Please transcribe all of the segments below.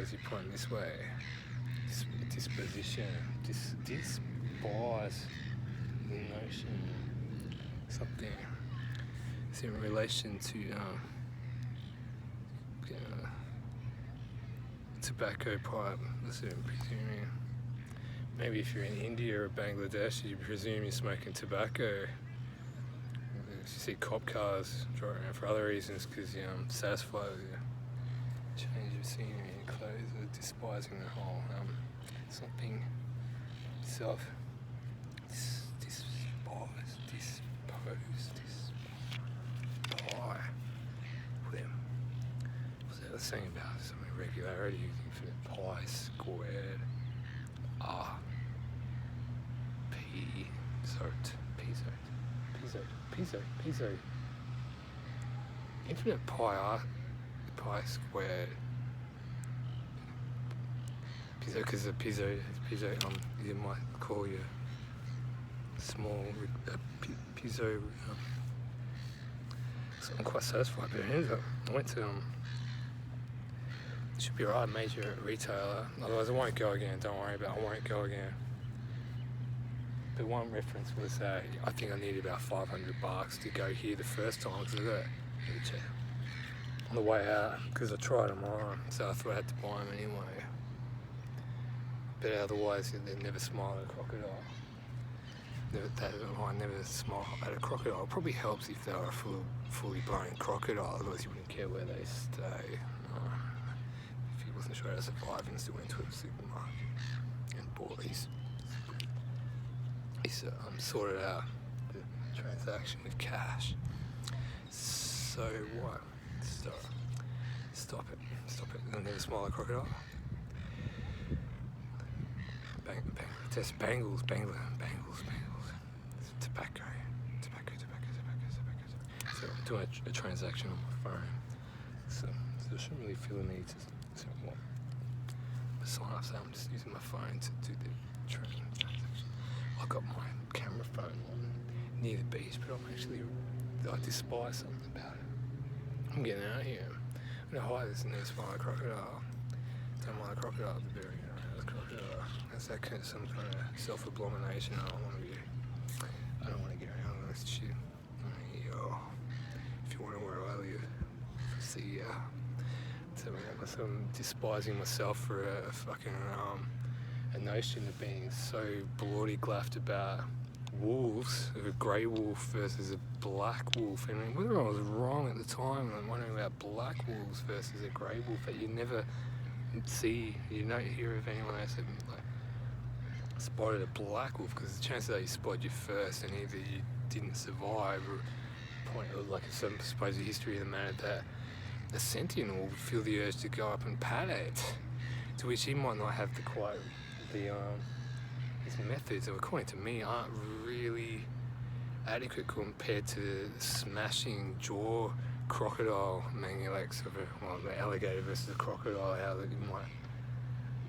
as you point this way, disposition, despise the notion, something. It's in relation to tobacco pipe. That's what I'm presuming. Maybe if you're in India or Bangladesh, you presume you're smoking tobacco. You see cop cars driving around for other reasons because you're satisfied with your change of scenery and clothes, or despising the whole something self dispose them. What's that saying about some irregularity? Infinite pi squared r piso infinite pi squared piso, because the piso you might call your small piso. So I'm quite satisfied, but I went to it should be right, major retailer, otherwise I won't go again, don't worry about it, I won't go again. The one reference was I think I needed about $500 to go here the first time, because I got it on the way out, because I tried them on, so I thought I had to buy them anyway. But otherwise, they'd never smile at a crocodile. I never smile at a crocodile. It probably helps if they were a fully blown crocodile, otherwise you wouldn't care where they stay. If he wasn't sure how to survive and still went to a supermarket and bought these. He sorted out the transaction with cash. So what? Stop it. I'll never smile at a crocodile. Test bangles. Tobacco. So I'm doing a transaction on my phone. So I shouldn't really feel the need to sign up. So I'm just using my phone to do the transaction. I got my camera phone on near the beach, but I despise something about it. I'm getting out of here. I'm gonna hide this and then smile at a crocodile. Don't mind a crocodile, but burying it around a crocodile. That's that kind of some kind of self-abomination. I don't want to get around this shit. If you want to where I live, see ya. So I'm despising myself for a fucking a notion of being so bloody glaffed about wolves, a grey wolf versus a black wolf. And whether I was wrong at the time, I'm wondering about black wolves versus a grey wolf that you never see, you don't hear of anyone else that spotted a black wolf, because the chances that you spotted you first and either you didn't survive or like some supposed history of the matter that a sentient will feel the urge to go up and pat it, to which he might not have his methods, according to me, aren't really adequate compared to the smashing jaw crocodile mangulex of the alligator versus a crocodile, how that you might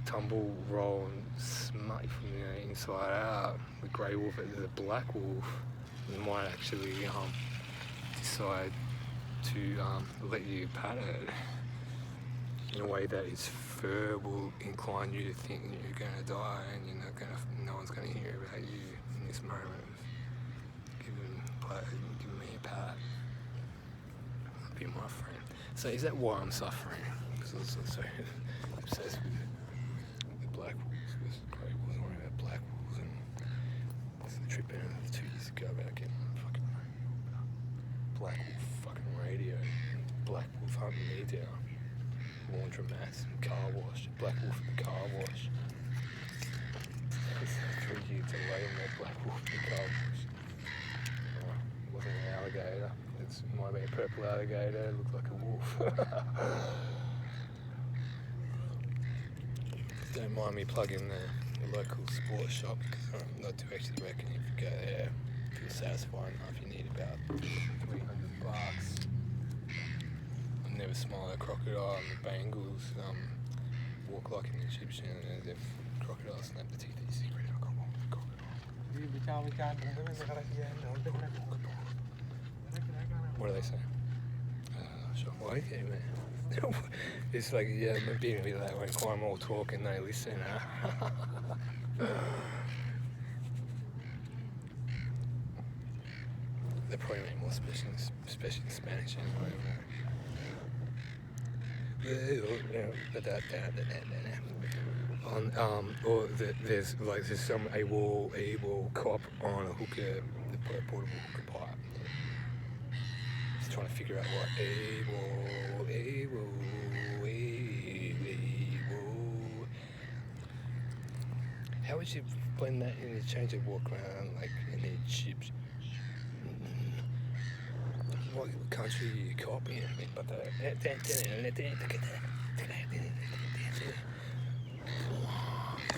tumble, roll and smut from the inside out. The grey wolf versus the black wolf, you might actually decide to let you pat it in a way that his fur will incline you to think you're going to die, and no one's going to hear about you in this moment of giving me a pat. Be my friend. So is that why I'm suffering? Because I was so obsessed with the black wolves versus the grey wolves. I'm worried about black wolves, and this is the trip in 2 years ago about getting fucking black wolf fucking radio, black wolf hunting me down, laundromats and car wash, black wolf at the car wash. It's 3 years delay in that black wolf at the car wash. It wasn't an alligator. It might be a purple alligator, it looked like a wolf. Don't mind me plugging the local sports shop, because I do actually reckon if you go there, if you're satisfied enough, you need about $300. I've never smiled at a crocodile, and the Bengals walk like an Egyptian, and if crocodiles snap the teeth, you see red crocodile. What do they say? Sure. Well, okay, man. It's like, yeah, being a bit like when I'm all talk and they listen. They probably make more special in Spanish anyway. There's some able cop on a hooker, the portable hooker pipe. Just trying to figure out what able. How would you blend that in and change it, walk around like in the chips? What country are you copying? But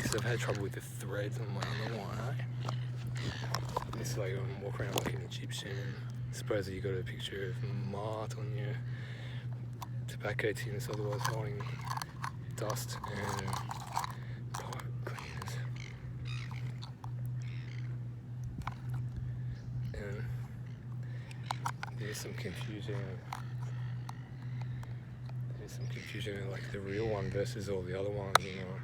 so I've had trouble with the threads on my other one, eh? It's like I'm walking around like an Egyptian. Suppose you got a picture of mart on your tobacco tins, otherwise holding dust and pipe cleaners. And there's some confusion. There's some confusion in like the real one versus all the other ones, you know.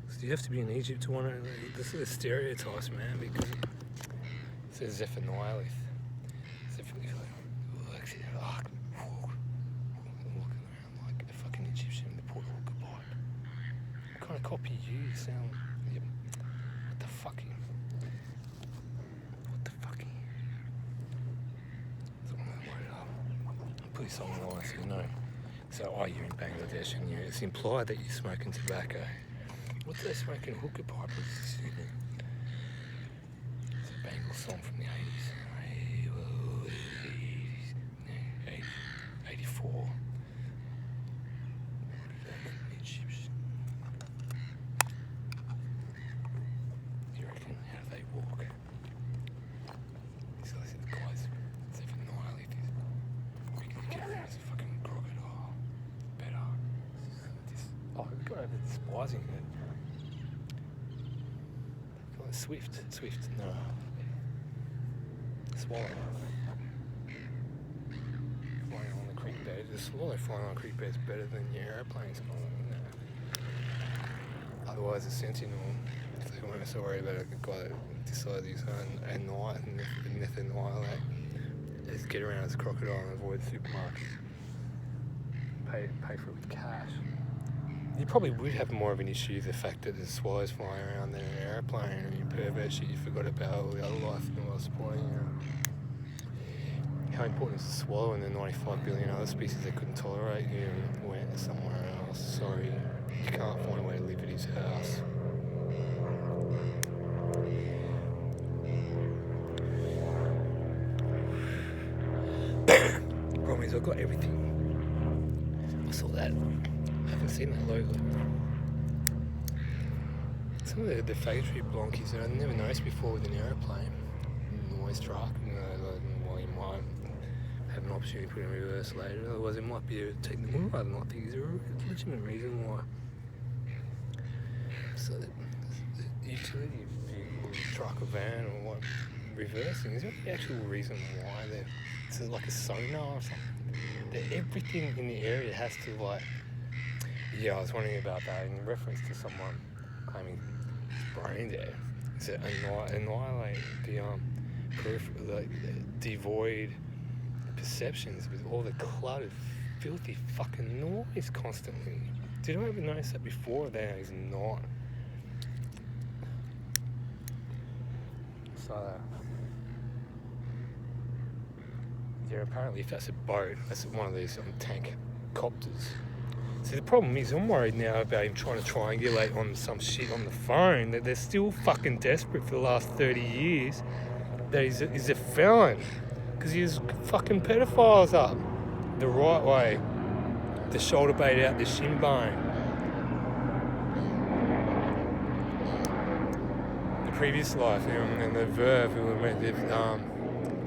So you have to be in Egypt to want to. This is the stereotypes, man, because it says Zephaniah. Walking around like a fucking Egyptian in the port of Goodbye. What kind of copy you sound? Yep. What the fucking? Put this on the line so you know. So, you're in Bangladesh and it's implied that you're smoking tobacco. What's they smoking? Hookah pipe? It's a Bengal song from the 80s. 84. You reckon? How do they walk? These guys, they've annihilated this. We can get around as a fucking crocodile. Better. We've got over despising it. Swift, no. Swallow. Flying on the creek bed. The swallow flying on a creek bed is better than your airplanes. Otherwise, a sentinel, if they weren't so worried about a guy that decides he's at night and annihilate, just get around as a crocodile and avoid the supermarket. Pay for it with cash. You probably would have more of an issue with the fact that there's swallows flying around than an airplane, and you pervert shit, you forgot about all the other life in the world supporting you. How important is the swallow and the 95 billion other species that couldn't tolerate you and went somewhere else? Sorry, you can't find a way to live at his house. The problem is I've got everything. I saw that. I haven't seen that logo. Some of the factory blonkies that I never noticed before with an aeroplane. Noise truck, well, you might have an opportunity to put it in reverse later, otherwise it might be a technical, I don't think there's a legitimate reason why. So the utility vehicle, truck or van or what, reversing, is there any actual reason why they're, is it like a sonar or something? That everything in the area has to like, yeah, I was wondering about that in reference to someone claiming brain dead. Is it annihilate the devoid perceptions with all the cluttered, filthy fucking noise constantly? Did I ever notice that before? That is not. So, yeah, apparently if that's a boat, that's one of these tank copters. See, the problem is I'm worried now about him trying to triangulate on some shit on the phone, that they're still fucking desperate for the last 30 years that he's a felon, because he was fucking pedophiles up the right way, the shoulder blade out the shin bone. The previous life, and the verb who were meant to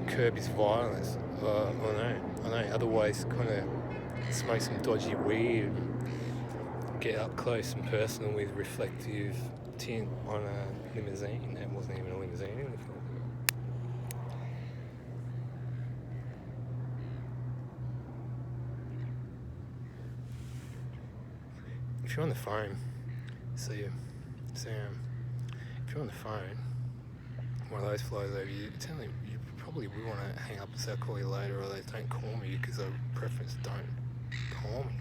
curb his violence. I know, otherwise kind of smoke some dodgy weed, get up close and personal with reflective tint on a limousine. That wasn't even a limousine in the film. if you're on the phone, if you're on the phone, one of those flies over you, you probably would want to hang up and say I'll call you later, or they don't call me because I preference don't call me.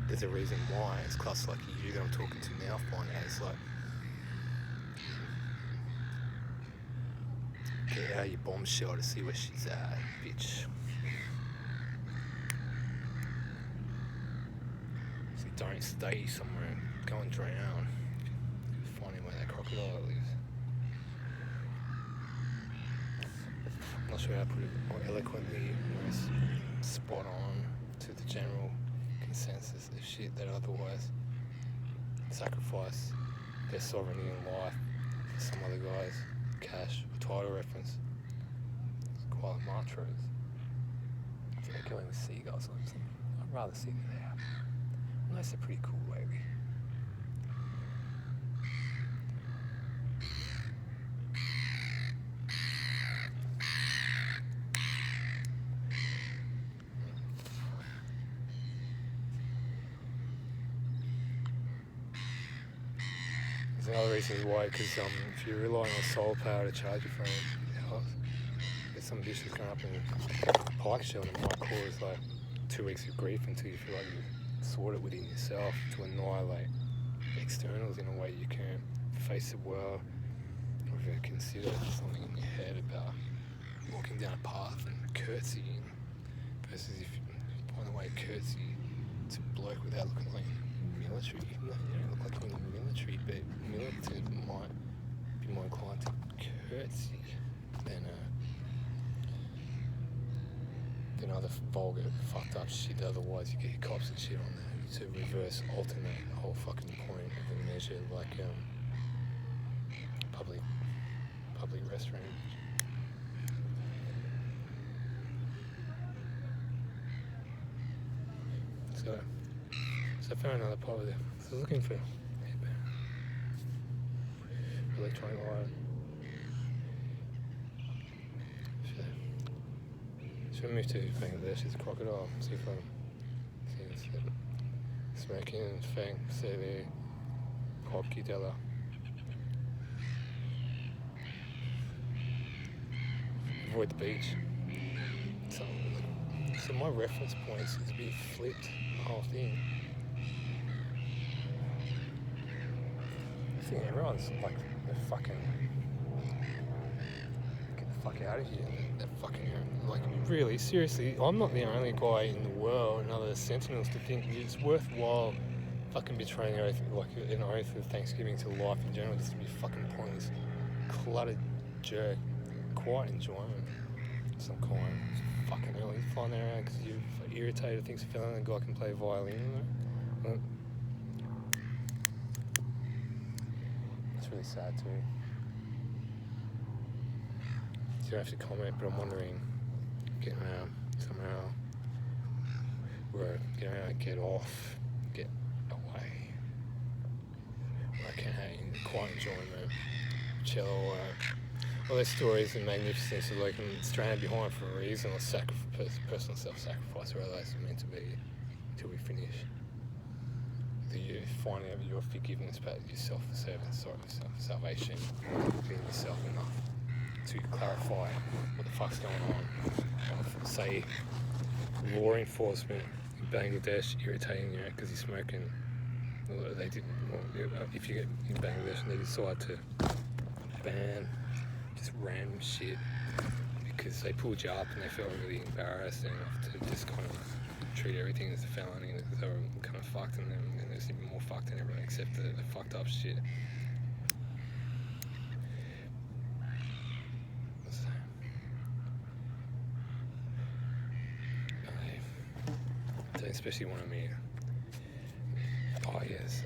There's a reason why. It's class like you that I'm talking to now by now. It's like, get out your bombshell to see where she's at, bitch. So don't stay somewhere, go and drown. Finding where that crocodile lives. I'm not sure how to put it more eloquently, most spot on to the general consensus of shit that otherwise sacrifice their sovereignty in life for some other guy's cash or title reference. It's quite like marCe. It's like killing with seagulls or something. I'd rather see them there. Unless they're pretty cool lately. There's another reason why, because if you're relying on solar power to charge your phone, there's some bitch that's going up in pike shell and it might cause like 2 weeks of grief until you feel like you've sorted it within yourself to annihilate externals in a way you can face the world, or if you consider something in your head about walking down a path and curtsying versus if you find a way to curtsy to a bloke without looking like military. You don't look like you're in the military, but military might be more inclined to curtsy than other vulgar, fucked up shit. Otherwise, you get your cops and shit on there to reverse alternate the whole fucking point of the measure, like public restroom. So I found another part there. So I was looking for headband, electronic wire. Should I move to Bangladesh? It's a crocodile. See if I can see it. Smoking and fang, see there. Hopki Della. Avoid the beach. So my reference points is to be flipped the whole thing. I think everyone's like, they're fucking, get the fuck out of here. They're fucking, like, really, seriously, I'm not the only guy in the world and other sentinels to think it's worthwhile fucking betraying an oath, like an oath of thanksgiving to life in general, just to be fucking pointless, cluttered jerk. Quiet enjoyment. Some kind. It's fucking hell, he's flying around because you're irritated, thinks a fella and a guy can play violin. Well, that's really sad too. You don't have to comment, but I'm wondering, getting around somehow, where get around, get off, get away, where I can have quiet enjoyment, chill, all those stories and magnificence of like stranded behind for a reason, or personal self-sacrifice, where those are meant to be until we finish. You finding out your forgiveness about yourself, salvation, being yourself enough to clarify what the fuck's going on. Say law enforcement in Bangladesh irritating you because you're smoking. Well, they did. Well, if you get in Bangladesh and they decide to ban just random shit because they pulled you up and they felt really embarrassed enough to just kind of treat everything as a felony, and they were kind of fucked, and there's even more fucked than everything except the fucked up shit. Especially when I'm here. Oh yes.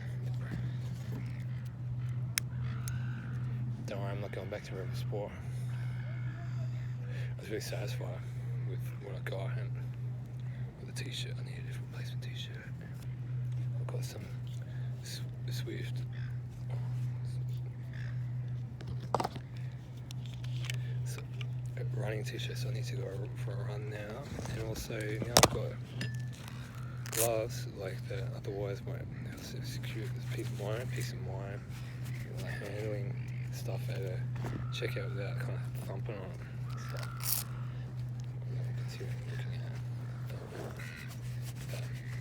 Don't worry, I'm not going back to River Sport. I was really satisfied with what I got, and with the t-shirt. I needed a replacement t-shirt. I've got some Swift. So, running t-shirt, so I need to go for a run now. And also, now I've got gloves like that, otherwise my secure peace of mind, like handling stuff at a checkout without kind of thumping on it and stuff.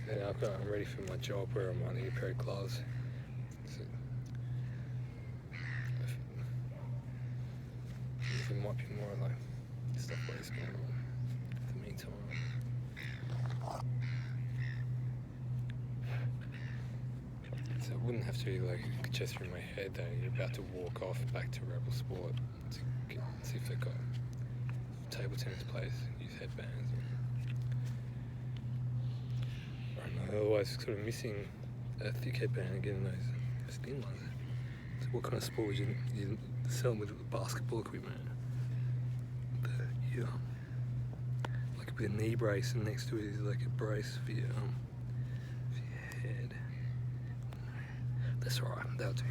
Then I'm ready for my job where I'm on a pair of gloves. So, there might be more like stuff like this going on in the meantime. So it wouldn't have to be like just through my head that you're about to walk off back to Rebel Sport to see if they've got table tennis players use headbands. Otherwise, sort of missing a thick headband and getting those thin ones. So what kind of sport would you sell with basketball equipment? Like with a knee brace, and next to it is like a brace for your head. That's alright, that'll do.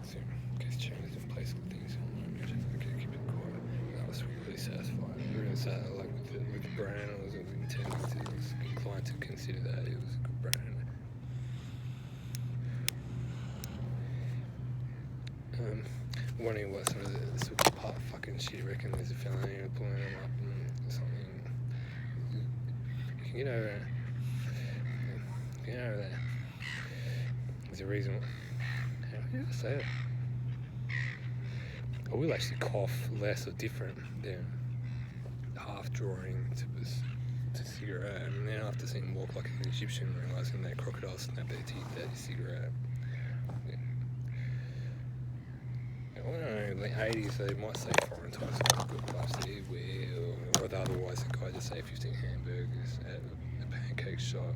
So case changes in place with things. Okay, keep it quiet. That was really satisfying. Really satisfying. Like with the brand, I was inclined to consider that it was a good brand. Wondering what sort of part of fucking shit you reckon there's a fella here pulling them up and something. You can get over there. Get over there. There's a reason. How did I say it? I will actually cough less or different than half drawing to cigarette, and then after seeing him walk like an Egyptian, realising that crocodiles snap their teeth at his cigarette. I don't know, in the 80s they might say foreign types of good plastic, or otherwise the guy just say 15 hamburgers at a pancake shop.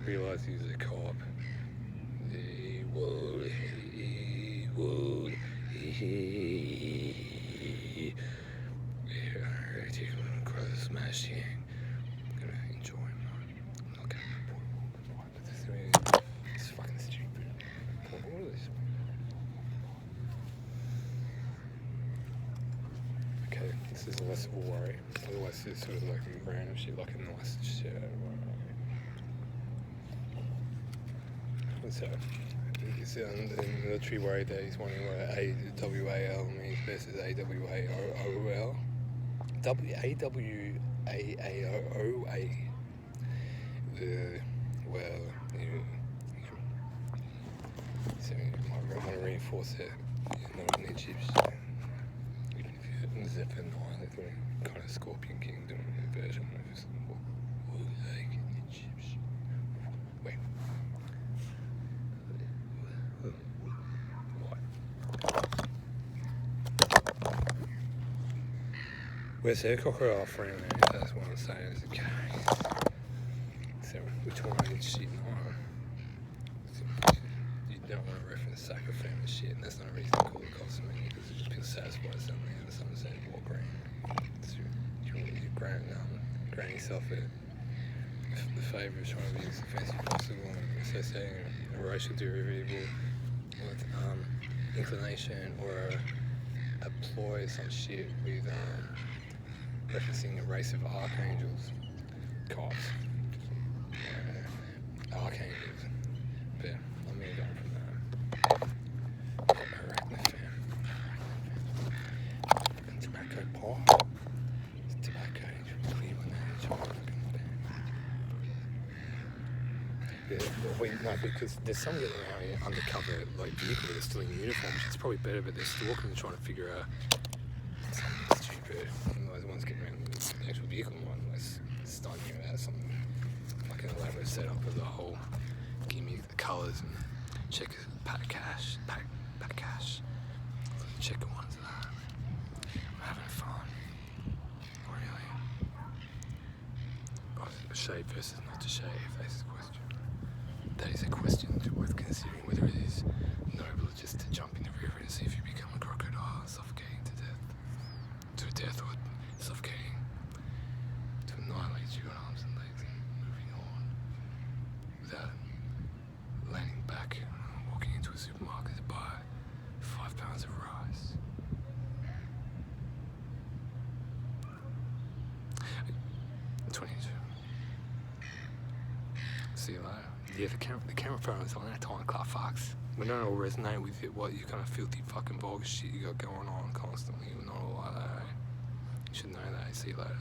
Realise he's a cop. He would smashing. I'm gonna enjoy him. I'm not gonna report. It's fucking stupid. What is this? Okay, this is less of a worry. Otherwise it's sort of like random shit, like a nice shit. So, it's in the military worry that he's wondering what AWAL means versus AWAOL. AWAAOA. Well, so you might want to reinforce it. You're not in Egypt. Even if you're Zephyr 9, they're kind of Scorpion Kingdom version of this. Like in Egypt. Wait. Where's her crocodile friend? That's what I'm saying. Is okay. So which one is she not? So you don't want to reference sacrifice and shit, and that's not a reason to call it cost money because it just feels satisfied something and someone saying walk around. So you want to grant yourself the favour of trying to be as offensive as possible and associating a racial derivative with inclination or a ploy or some shit with referencing a race of archangels, cops, archangels. But I'm going to go from that. Arachnofan. Tobacco pot. It's tobacco. Cleveland. Yeah, wait, no, because there's some getting out here undercover, like vehicle that are still in uniform, which is probably better, but they're still walking and trying to figure out something stupid. Those ones getting around the actual vehicle one, let's stun you about something like an elaborate setup of the whole. Give me the colours and check pack cash, check the ones that I'm having fun. Really. Shave versus not to shave, that's the question. That is a question worth considering, whether it is noble just to jump in the river and see if you become a crocodile, suffocating to death, or suffocating to annihilate your arms and legs and moving on without landing back, walking into a supermarket to buy 5 pounds of rice. 22. See you later. Yeah, the camera phone's on that time, Clark Fox. We don't all resonate with it, what you kind of filthy fucking vulgar shit you got going on constantly. We're not all like that, eh? You should know that. See you later.